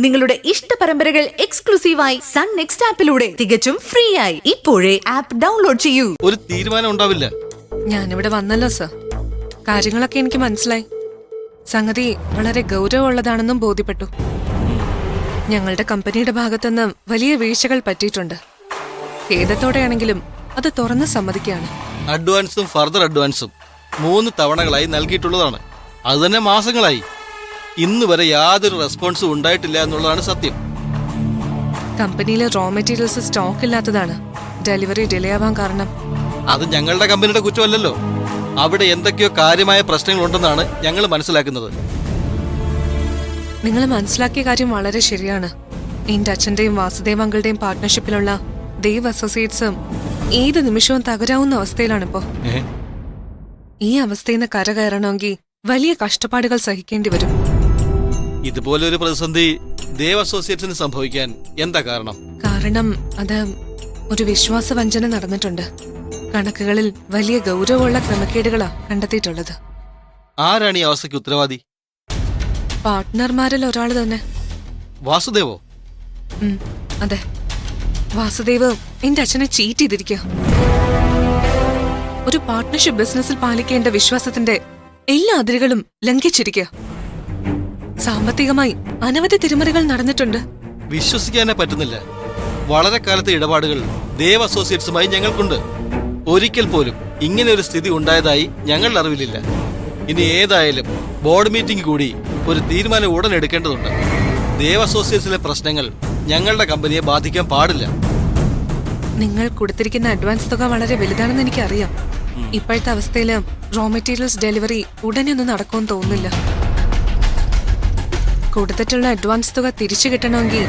നിങ്ങളുടെ ഇഷ്ട പരമ്പരകൾ എക്സ്ക്ലൂസീവായി സൺ നെക്സ്റ്റ് ആപ്പിലൂടെ തികച്ചും ഫ്രീ ആയി ഇപ്പോഴേ ആപ്പ് ഡൗൺലോഡ് ചെയ്യൂ. ഒരു തീരുമാനം ഉണ്ടാവില്ല. ഞാനിവിടെ വന്നല്ലോ സർ. കാര്യങ്ങളൊക്കെ എനിക്ക് മനസ്സിലായി. സംഗതി വളരെ ഗൗരവമുള്ളതാണെന്നും ബോധ്യപ്പെട്ടു. ഞങ്ങളുടെ കമ്പനിയുടെ ഭാഗത്തുനിന്ന് വലിയ വീഴ്ചകൾ പറ്റിയിട്ടുണ്ട്. ഖേദത്തോടെയാണെങ്കിലും അത് തുറന്ന് സമ്മതിക്കുകയാണ്. അഡ്വാൻസും ഫർദർ അഡ്വാൻസും 3 തവണകളായി നൽകിയിട്ടുള്ളതാണ്. അത് തന്നെ മാസങ്ങളായി. ഇന്ന് വരെ യാതൊരു റെസ്പോൺസും ഉണ്ടായിട്ടില്ല എന്നുള്ളതാണ് സത്യം. കമ്പനിയിലെ റോ മെറ്റീരിയൽസ് സ്റ്റോക്ക് ഇല്ലാത്തതാണ് ഡെലിവറി ഡിലേ ആവാൻ കാരണം. അത് ഞങ്ങളുടെ കമ്പനിയുടെ കുറ്റമല്ലല്ലോ. അവിടെ എന്തൊക്കെയോ കാര്യമായ പ്രശ്നങ്ങളുണ്ടെന്നാണ് ഞങ്ങൾ മനസ്സിലാക്കുന്നത്. നിങ്ങൾ മനസ്സിലാക്കിയ കാര്യം വളരെ ശരിയാണ്. എന്റെ അച്ഛന്റെയും വാസുദേവ് അങ്കിളുടെയും പാർട്ട്ണർഷിപ്പിലുള്ള ദേവ് അസോസിയേറ്റ്സ് ഏത് നിമിഷവും തകരാവുന്ന അവസ്ഥയിലാണിപ്പോ. ഈ അവസ്ഥയിൽ നിന്ന് കരകയറണമെങ്കിൽ വലിയ കഷ്ടപ്പാടുകൾ സഹിക്കേണ്ടി വരും. ഇതുപോലെ ഒരു പ്രതിസന്ധി ദേവ് അസോസിയേറ്റ്സിന് സംഭവിക്കാൻ എന്താ കാരണം? കാരണം അത് ഒരു വിശ്വാസവഞ്ചന നടന്നിട്ടുണ്ട്. കണക്കുകളിൽ വലിയ ഗൗരവമുള്ള ക്രമക്കേടുകളാ കണ്ടെത്തിയിട്ടുള്ളത്. ആരാണ് ഈ അവസ്ഥയ്ക്ക് ഉത്തരവാദി? പാർട്ട്ണർമാരിൽ ഒരാൾ തന്നെ. വാസുദേവോ? അതെ, വാസുദേവ് എന്റെ അച്ഛനെ ചീറ്റ് ചെയ്തിരിക്കുക. ഒരു പാർട്ട്ണർഷിപ്പ് ബിസിനസ്സിൽ പാലിക്കേണ്ട വിശ്വാസത്തിന്റെ എല്ലാ അതിരുകളും ലംഘിച്ചിരിക്കുക. സാമ്പത്തികമായി അനവധി തിരിമറികൾ നടന്നിട്ടുണ്ട്. വിശ്വസിക്കാനേ പറ്റുന്നില്ല. വളരെ കാലത്തെ ഇടപാടുകൾ ദേവ് അസോസിയേറ്റ്സുമായി ഞങ്ങൾക്കുണ്ട്. ഒരിക്കൽ പോലും ഇങ്ങനെ ഒരു സ്ഥിതി ഉണ്ടായതായി ഞങ്ങളുടെ അറിവിലില്ല. ഇനി ഏതായാലും ബോർഡ് മീറ്റിംഗ് കൂടി ഒരു തീരുമാനം ഉടൻ എടുക്കേണ്ടതുണ്ട്. ദേവ് അസോസിയേറ്റ്സിലെ പ്രശ്നങ്ങൾ ഞങ്ങളുടെ കമ്പനിയെ ബാധിക്കാൻ പാടില്ല. നിങ്ങൾ കൊടുത്തിരിക്കുന്ന അഡ്വാൻസ് തുക വളരെ വലുതാണെന്ന് എനിക്കറിയാം. ഇപ്പോഴത്തെ അവസ്ഥയില് റോ മെറ്റീരിയൽസ് ഡെലിവറി ഉടനെ ഒന്നും നടക്കുമെന്ന് തോന്നുന്നില്ല. കൊടുത്തിട്ടുള്ള അഡ്വാൻസ് തുക തിരിച്ചു കിട്ടണമെങ്കിൽ